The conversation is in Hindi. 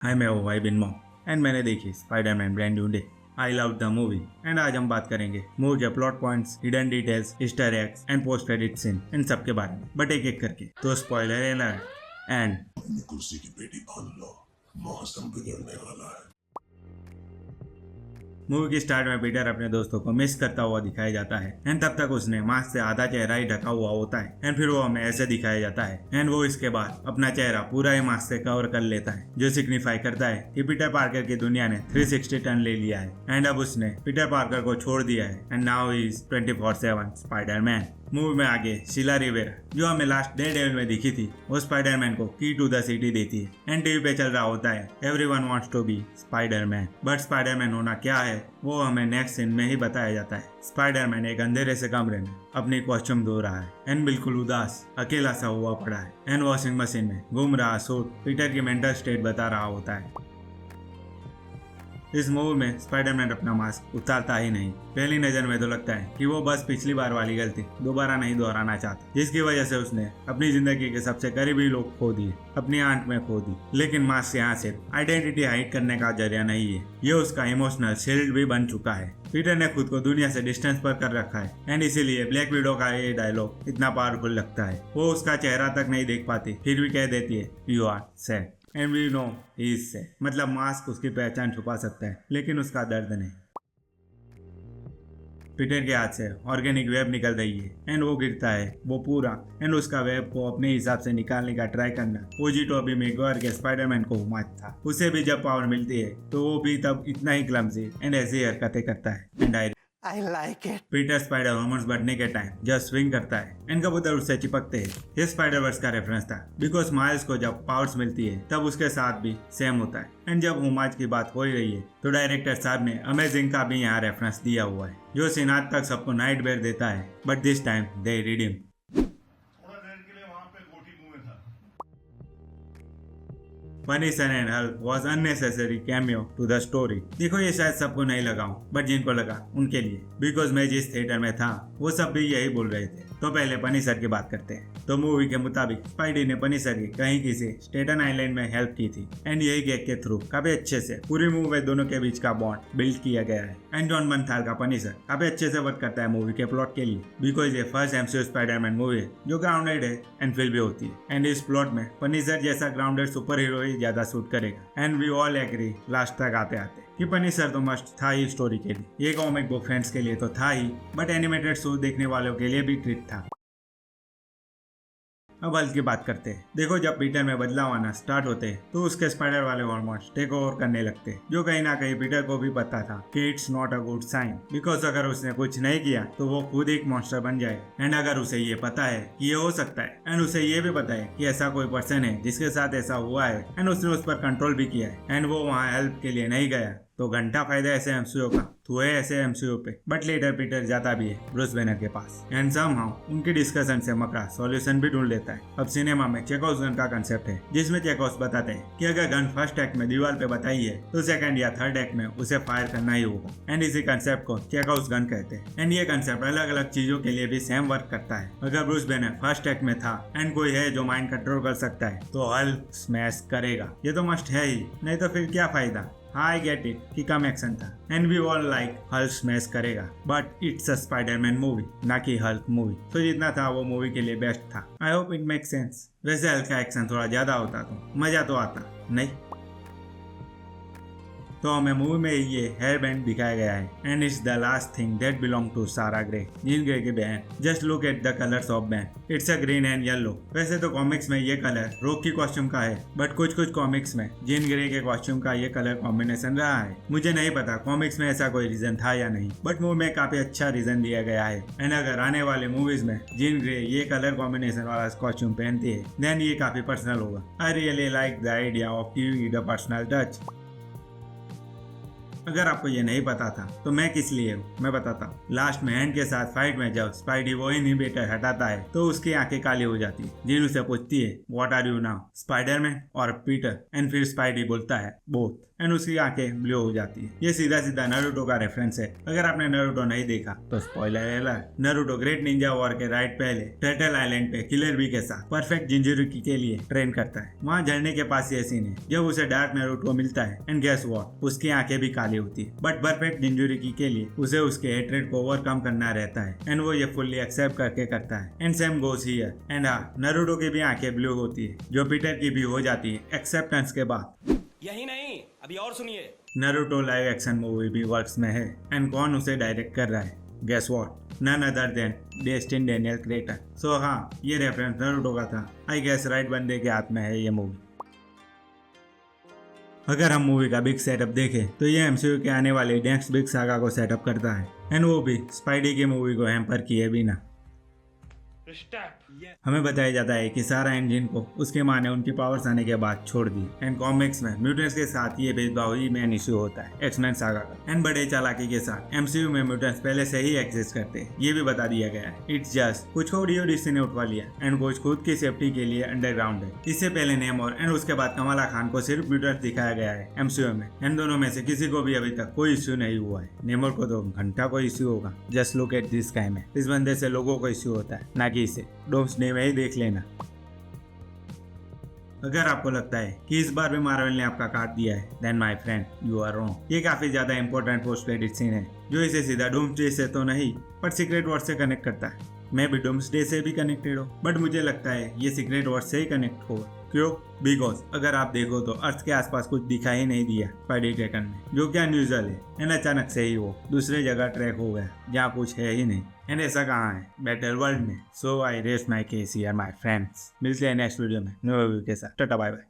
हाय, मैं हूँ भाई बिन मॉ एंड मैंने देखी Spiderman brand new day. I love the movie and आज हम बात करेंगे मूवी के plot points, hidden details, Easter eggs and post credit seen in सब के बारे में, बट एक एक करके। तो स्पॉइलर अलर्ट एंड अपनी कुर्सी की पेटी बांध लो, मौसम बिगड़ने वाला है। मूवी की स्टार्ट में पीटर अपने दोस्तों को मिस करता हुआ दिखाया जाता है एंड तब तक उसने मास्क से आधा चेहरा ही ढका हुआ होता है एंड फिर वो हमें ऐसे दिखाया जाता है एंड वो इसके बाद अपना चेहरा पूरा ही मास्क से कवर कर लेता है, जो सिग्निफाई करता है कि पीटर पार्कर की दुनिया ने 360 टर्न ले लिया है एंड अब उसने पीटर पार्कर को छोड़ दिया है and now he is 24/7 Spiderman. Movie में आगे शीला रिवेरा, जो हमें लास्ट डेडेविल में दिखी थी, वो स्पाइडरमैन को की टू द सिटी देती है एंड टीवी पे चल रहा होता है everyone wants to be Spiderman, but Spiderman होना क्या है वो हमें नेक्स्ट सीन में ही बताया जाता है। स्पाइडरमैन एक अंधेरे से कमरे में अपनी कॉस्ट्यूम धो रहा है एंड बिल्कुल उदास अकेला सा हुआ पड़ा है एंड वॉशिंग मशीन में घूम रहा सूट पीटर की मेंटल स्टेट बता रहा होता है। इस मूवी में स्पाइडरमैन अपना मास्क उतारता ही नहीं। पहली नजर में तो लगता है कि वो बस पिछली बार वाली गलती दोबारा नहीं दोहराना चाहता, जिसकी वजह से उसने अपनी जिंदगी के सबसे करीबी लोग खो दिए, अपनी आंख में खो दी। लेकिन मास्क यहाँ सिर्फ आइडेंटिटी हाइड करने का जरिया नहीं है, ये उसका इमोशनल शील्ड भी बन चुका है। पीटर ने खुद को दुनिया से डिस्टेंस पर कर रखा है एंड इसीलिए ब्लैक विडो का ये डायलॉग इतना पावरफुल लगता है। वो उसका चेहरा तक नहीं देख पाती, फिर भी कह देती है you are sad and we know he is sad. मतलब मास्क उसकी पहचान छुपा सकता है लेकिन उसका दर्द नहीं। पीटर के हाथ से ऑर्गेनिक वेब निकल रही है एंड वो गिरता है, वो पूरा एंड उसका वेब को अपने हिसाब से निकालने का ट्राई करना ओजी टॉबी मैगवायर के स्पाइडरमैन को हुमात था। उसे भी जब पावर मिलती है तो वो भी तब इतना ही क्लमजी एंड ऐसी हरकतें करता है and I like it. Peter spider hormones बढ़ने के टाइम जब स्विंग करता है एंड कबूतर उससे चिपकते हैं। ये स्पाइडर वर्स का रेफरेंस था बिकॉज माइल्स को जब पावर्स मिलती है तब उसके साथ भी सेम होता है एंड जब हुमाज की बात हो ही रही है तो डायरेक्टर साहब ने अमेजिंग का भी यहाँ रेफरेंस दिया हुआ है, जो सीन आज तक सबको नाइट बेयर देता है but this time they redeem. Punisher and Hulk was unnecessary cameo to the story। देखो ये शायद सबको नहीं लगा बट जिनको लगा उनके लिए, बिकॉज मैं जिस थिएटर में था वो सब भी यही बोल रहे थे। तो पहले पनिशर की बात करते हैं। तो मूवी के मुताबिक स्पाइडी ने पनिशर की कहीं किसी स्टेटन आइलैंड में हेल्प की थी एंड यही गैग के थ्रू काफी अच्छे से पूरी मूवी में दोनों के बीच का बॉन्ड बिल्ड किया गया है एंड जॉन बर्नथाल का पनिशर काफी अच्छे से वर्क करता है मूवी के प्लॉट के लिए, बिकॉज ये फर्स्ट एमसीयू स्पाइडरमैन मूवी है जो ग्राउंडेड है एंड फील भी होती है एंड इस प्लॉट में पनिशर जैसा ग्राउंडेड सुपर हीरो ही ज्यादा सूट करेगा and we all agree last तक आते आते कि पनिशर तो मस्ट था ही स्टोरी के लिए, ये कॉमिक बुक फैंस के लिए तो था ही बट एनिमेटेड शो देखने वालों के लिए भी ट्रीट था। अब हल्क की बात करते हैं। देखो जब पीटर में बदलाव आना स्टार्ट होते हैं तो उसके स्पाइडर वाले हॉर्मोन्स टेक ओवर करने लगते हैं, जो कहीं ना कहीं पीटर को भी पता था कि it's not a good sign, because अगर उसने कुछ नहीं किया तो वो खुद एक मॉन्स्टर बन जाएगा एंड अगर उसे ये पता है कि ये हो सकता है एंड उसे ये भी पता है कि ऐसा कोई पर्सन है जिसके साथ ऐसा हुआ है एंड उसने उस पर कंट्रोल भी किया है एंड वो वहाँ हेल्प के लिए नहीं गया, तो घंटा फायदा ऐसे एमसीयू का तो है ऐसे एमसीयू पे। बट लेटर पीटर जाता भी है ब्रूस बैनर के पास एंड समहाउ उनकी डिस्कशन से मकड़ा सॉल्यूशन भी ढूंढ लेता है। अब सिनेमा में चेकोस गन का कंसेप्ट है जिसमें चेकोस बताते हैं कि अगर गन फर्स्ट एक्ट में दीवार पे बताई है तो सेकंड या थर्ड एक्ट में उसे फायर करना ही होगा एंड इसी कंसेप्ट को चेकोस गन कहते हैं एंड ये कंसेप्ट अलग अलग चीजों के लिए भी सेम वर्क करता है। अगर ब्रूस बैनर फर्स्ट एक्ट में था एंड कोई है जो माइंड कंट्रोल कर सकता है तो हल्क स्मैश करेगा, ये तो मस्ट है ही, नहीं तो फिर क्या फायदा। आई गेट इट कि कम एक्शन था and we all like Hulk smash करेगा but it's a Spider-Man movie ना कि हल्क मूवी, तो जितना था वो मूवी के लिए बेस्ट था। I hope it make sense. वैसे हल्क का एक्शन थोड़ा ज्यादा होता तो मजा तो आता नहीं। तो हमें मूवी में ये हेयर बैंड दिखाया गया है and it's the last thing that belong to Sara Grey, Jean Grey की बहन। Just look at the colours of band, it's a green and yellow. वैसे तो कॉमिक्स में ये कलर रोक की कॉस्ट्यूम का है बट कुछ कॉमिक्स में जीन ग्रे के कॉस्ट्यूम का ये कलर कॉम्बिनेशन रहा है। मुझे नहीं पता कॉमिक्स में ऐसा कोई रीजन था या नहीं, बट मूवी में काफी अच्छा रीजन दिया गया है एंड अगर आने वाले मूवीज में जीन ग्रे ये कलर कॉम्बिनेशन वाला कॉस्ट्यूम पहनती है देन ये काफी पर्सनल होगा। I really like the idea of giving it a personal touch. अगर आपको ये नहीं पता था तो मैं किस लिए हूँ मैं बताता हूँ। लास्ट में हैंड के साथ फाइट में जब स्पाइडी वो इनहिबिटर हटाता है तो उसकी आंखें काली हो जाती है। जिन उसे पूछती है what are you now, Spiderman और पीटर, एंड फिर स्पाइडी बोलता है बोथ, एंड उसकी आंखें ब्लू हो जाती है। ये सीधा सीधा नारुतो का रेफरेंस है। अगर आपने नारुतो नहीं देखा तो spoiler alert. Naruto great Ninja war के राइट पहले टर्टल आइलैंड पे किलर बी के साथ परफेक्ट जिंजुरुकी के लिए ट्रेन करता है। वहाँ झरने के पास ये सीन है जब उसे डार्क नारुतो मिलता है एंड गेस व्हाट, उसकी आंखें भी काली होती है। बट परफेक्ट जिंजुरुकी के लिए उसे उसके हेट्रेड को ओवरकम करना रहता है एंड वो ये फुल्ली एक्सेप्ट करके करता है। And same goes here. And हाँ, नारुतो की भी आंखें ब्लू होती है जो पीटर की भी हो जाती है एक्सेप्टेंस के बाद। यही नहीं, अभी और सुनिए। नारुतो लाइव एक्शन मूवी भी वर्क्स में है एंड कौन उसे डायरेक्ट कर रहा है? Guess what, none other than Destin Daniel Cretton. So हाँ, ये रेफरेंस नारुतो का था। आई गेस राइट बंदे के हाथ में है ये मूवी। अगर हम मूवी का बिग सेटअप देखें तो ये एमसीयू के आने वाले नेक्स्ट बिग सागा को सेटअप करता है एंड वो भी स्पाइडी की मूवी को हैम्पर किए बिना। हमें बताया जाता है कि सारा इंजन को उसके माँ ने उनकी पावर्स आने के बाद छोड़ दी एंड कॉमिक्स में म्यूटेंट्स के साथ ये भेदभाव ही मेन इश्यू होता है एक्समैन सागा का। एंड बड़े चालाकी के साथ एमसीयू में म्यूटेंट्स पहले से ही एग्जिस्ट करते हैं, ये भी बता दिया गया है। इट्स जस्ट कुछ को डीओडीसी ने उठवा लिया एंड कुछ खुद की सेफ्टी के लिए अंडरग्राउंड है। इससे पहले नेमोर एंड उसके बाद कमला खान को सिर्फ म्यूटेंट्स दिखाया गया है एमसीयू में। इन दोनों में से किसी को भी अभी तक कोई इश्यू नहीं हुआ है। नेमोर को तो घंटा को इश्यू होगा, just look at this guy में। इस बंदे से लोगों को इश्यू होता है, ना कि इसे। डोम्सडे में ही देख लेना। अगर आपको लगता है कि इस बार भी मार्वल ने आपका काट दिया है, then my friend you are wrong. ये काफी ज्यादा इंपॉर्टेंट पोस्ट क्रेडिट सीन है जो इसे सीधा डोम्सडे से तो नहीं पर सीक्रेट वॉर से कनेक्ट करता है। मैं भी डोम्सडे से भी कनेक्टेड हूँ बट मुझे लगता है ये सीक्रेट वॉर से ही कनेक्ट हो। क्यों? बिकॉज अगर आप देखो तो अर्थ के आसपास कुछ दिखाई ही नहीं दिया स्पाइडी ट्रैकन में, जो कि अनयूजुअल है। एंड अचानक से ही वो दूसरे जगह ट्रैक हो गया जहाँ कुछ है ही नहीं। एंड ऐसा कहाँ है? बैटल वर्ल्ड में। So I rest my case here my friends. मिलते हैं नेक्स्ट वीडियो में न्यू रिव्यू के साथ। Tata bye bye.